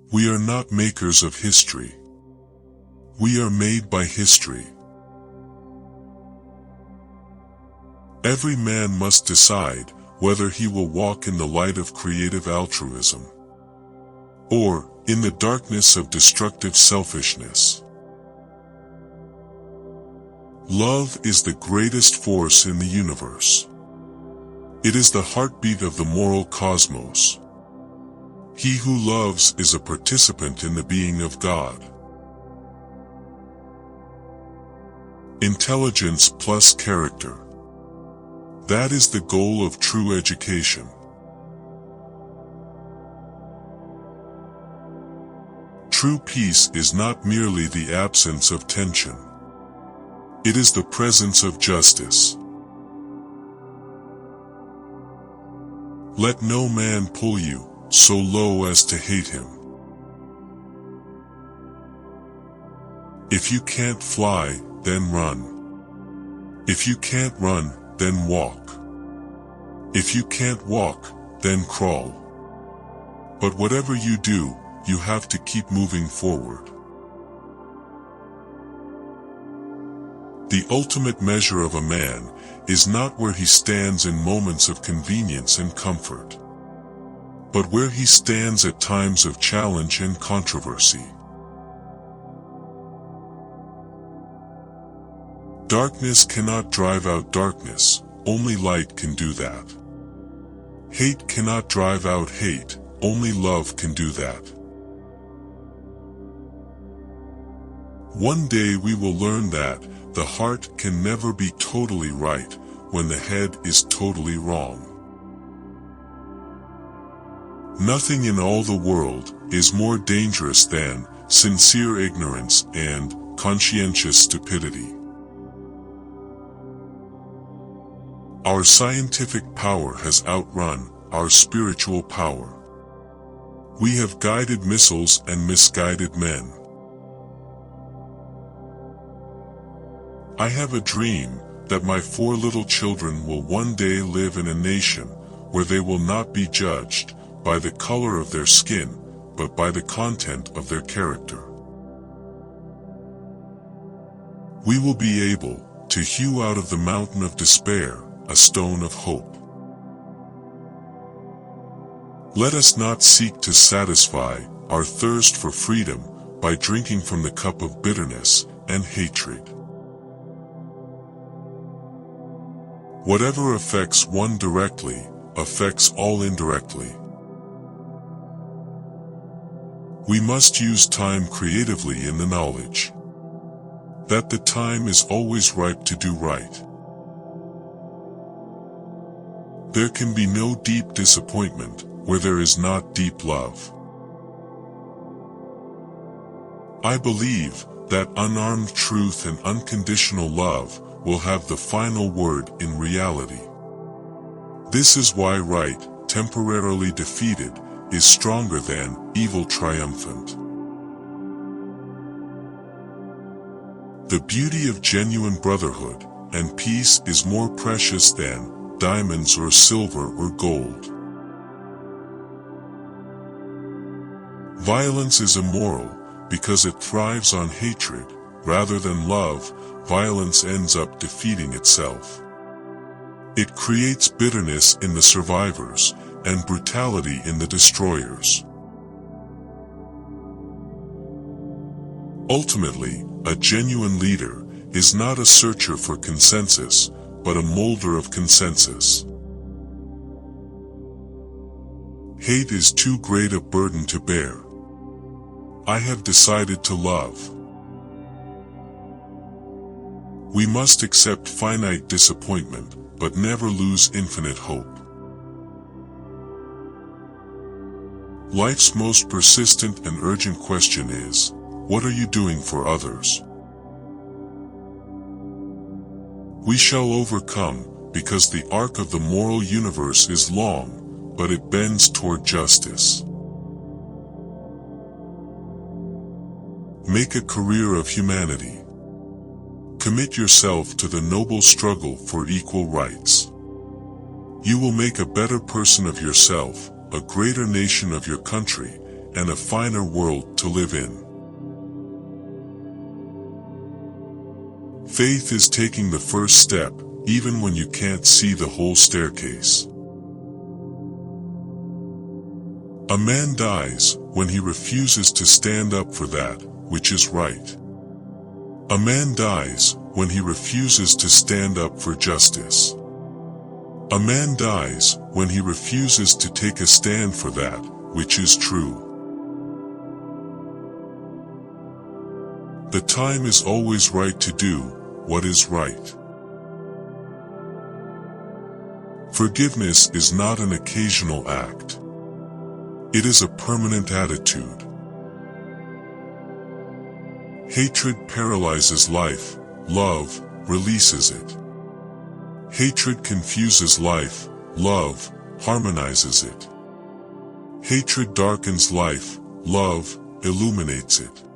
We are not makers of history. We are made by history. Every man must decide whether he will walk in the light of creative altruism or in the darkness of destructive selfishness. Love is the greatest force in the universe. It is the heartbeat of the moral cosmos. He who loves is a participant in the being of God. Intelligence plus character. That is the goal of true education. True peace is not merely the absence of tension. It is the presence of justice. Let no man pull you so low as to hate him. If you can't fly, then run. If you can't run, then walk. If you can't walk, then crawl. But whatever you do, you have to keep moving forward. The ultimate measure of a man is not where he stands in moments of convenience and comfort, but where he stands at times of challenge and controversy. Darkness cannot drive out darkness, only light can do that. Hate cannot drive out hate, only love can do that. One day we will learn that the heart can never be totally right when the head is totally wrong. Nothing in all the world is more dangerous than sincere ignorance and conscientious stupidity. Our scientific power has outrun our spiritual power. We have guided missiles and misguided men. I have a dream that my 4 little children will one day live in a nation where they will not be judged by the color of their skin, but by the content of their character. We will be able to hew out of the mountain of despair a stone of hope. Let us not seek to satisfy our thirst for freedom by drinking from the cup of bitterness and hatred. Whatever affects one directly, affects all indirectly. We must use time creatively in the knowledge that the time is always ripe to do right. There can be no deep disappointment where there is not deep love. I believe that unarmed truth and unconditional love will have the final word in reality. This is why right, temporarily defeated, is stronger than evil triumphant. The beauty of genuine brotherhood and peace is more precious than diamonds or silver or gold. Violence is immoral because it thrives on hatred. Rather than love, violence ends up defeating itself. It creates bitterness in the survivors and brutality in the destroyers. Ultimately, a genuine leader is not a searcher for consensus, but a molder of consensus. Hate is too great a burden to bear. I have decided to love. We must accept finite disappointment, but never lose infinite hope. Life's most persistent and urgent question is, what are you doing for others? We shall overcome, because the arc of the moral universe is long, but it bends toward justice. Make a career of humanity. Commit yourself to the noble struggle for equal rights. You will make a better person of yourself, a greater nation of your country, and a finer world to live in. Faith is taking the first step, even when you can't see the whole staircase. A man dies when he refuses to stand up for that which is right. A man dies when he refuses to stand up for justice. A man dies when he refuses to take a stand for that which is true. The time is always right to do what is right. Forgiveness is not an occasional act. It is a permanent attitude. Hatred paralyzes life, love releases it. Hatred confuses life, love harmonizes it. Hatred darkens life, love illuminates it.